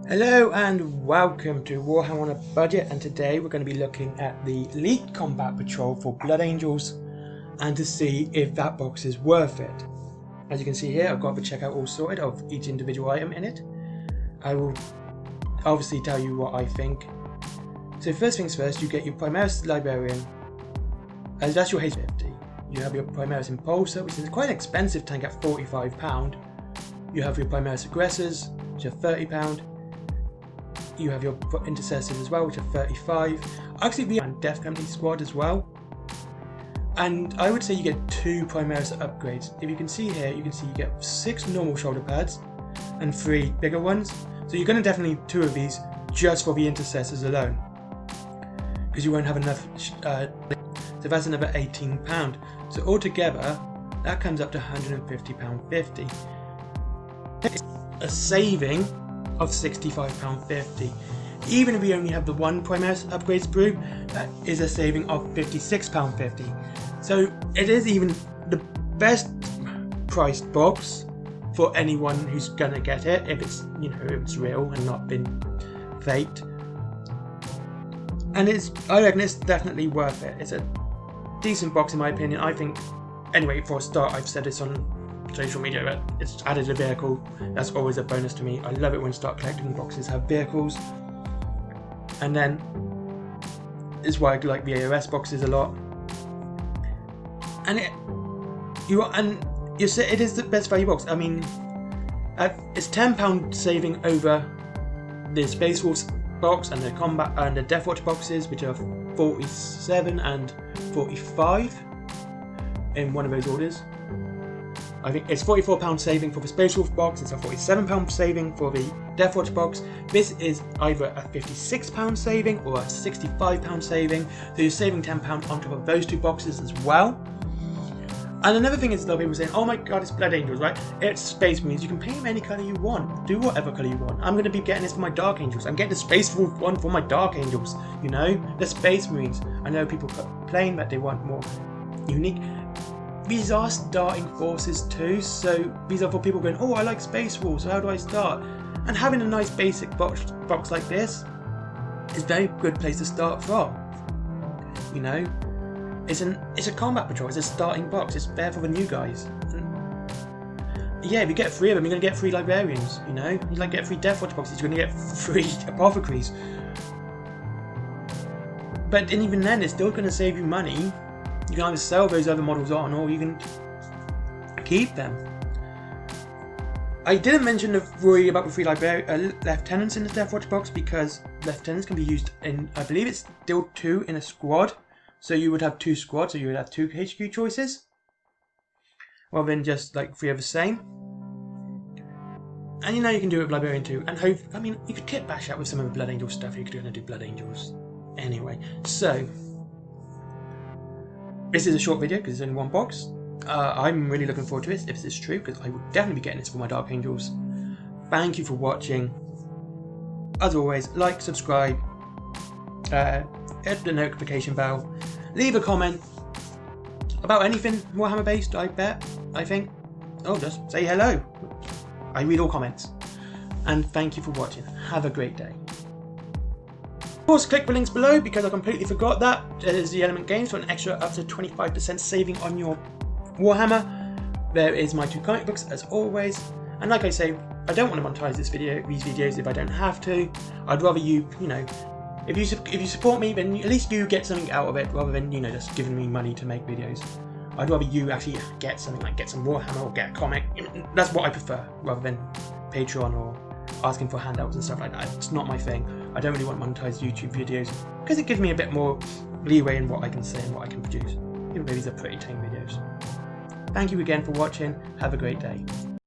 Hello and welcome to Warhammer on a Budget, and today we're going to be looking at the Elite Combat Patrol for Blood Angels and to see if that box is worth it. As you can see here, I've got the checkout all sorted of each individual item in it. I will obviously tell you what I think. So first things first, you get your Primaris Librarian, as that's your H50. You have your Primaris Impulsor, which is quite an expensive tank at £45. You have your Primaris Aggressors, which are £30. You have your Intercessors as well, which are 35. Actually, we have Death Company Squad as well. And I would say you get 2 Primaris upgrades. If you can see here, you can see you get 6 normal shoulder pads and 3 bigger ones. So you're going to definitely need 2 of these just for the Intercessors alone, because you won't have enough. So that's another £18. So altogether, that comes up to £150.50. A saving of £65.50. Even if we only have the 1 Primaris upgrade sprue, that is a saving of £56.50. So it is even the best priced box for anyone who's gonna get it, if it's, you know, if it's real and not been faked. And I reckon it's definitely worth it. It's a decent box in my opinion. I think, anyway, for a start, I've said this on social media, but it's added a vehicle. That's always a bonus to me. I love it when start collecting boxes have vehicles. And then is why I like the AOS boxes a lot. And it is the best value box. I mean, it's £10 saving over the Space Wolves box and the Combat and the Deathwatch boxes, which are 47 and 45 in one of those orders. I think it's £44 saving for the Space Wolf box, it's a £47 saving for the Deathwatch box. This is either a £56 saving or a £65 saving, so you're saving £10 on top of those 2 boxes as well. And another thing is, a lot of people saying, oh my god, it's Blood Angels, right? It's Space Marines, you can paint them any colour you want, do whatever colour you want. I'm going to be getting this for my Dark Angels, I'm getting the Space Wolf one for my Dark Angels, you know? The Space Marines. I know people complain that they want more unique. These are starting forces too, so these are for people going, oh, I like Space Wolves, so how do I start? And having a nice basic box like this is a very good place to start from. You know, it's a combat patrol, it's a starting box, it's there for the new guys. And yeah, if you get 3 of them, you're going to get 3 Librarians, you know? You like get 3 Deathwatch boxes, you're going to get 3 Apothecaries. But even then, it's still going to save you money. You can either sell those other models on, or you can keep them. I didn't mention the worry about the 3 lieutenants in the Deathwatch box, because lieutenants can be used in, I believe it's still 2 in a squad. So you would have 2 squads, so you would have 2 HQ choices, rather than just like 3 of the same. And you know you can do it with Librarian too. And hope, I mean, you could kit bash out with some of the Blood Angel stuff. You could do Blood Angels anyway. So this is a short video because it's only 1 box. I'm really looking forward to it, if this is true, because I will definitely be getting this for my Dark Angels. Thank you for watching. As always, like, subscribe, hit the notification bell, leave a comment about anything Warhammer based, I think. Oh, just say hello. I read all comments. And thank you for watching. Have a great day. Of course, click the links below, because I completely forgot that. There's the Element Games for an extra up to 25% saving on your Warhammer. There is my 2 comic books as always. And like I say, I don't want to monetize these videos if I don't have to. I'd rather you know, if you support me, then at least you get something out of it, rather than, you know, just giving me money to make videos. I'd rather you actually get something, like get some Warhammer or get a comic. That's what I prefer, rather than Patreon or asking for handouts and stuff like that. It's not my thing. I don't really want monetized YouTube videos, because it gives me a bit more leeway in what I can say and what I can produce, even though these are pretty tame videos. Thank you again for watching. Have a great day.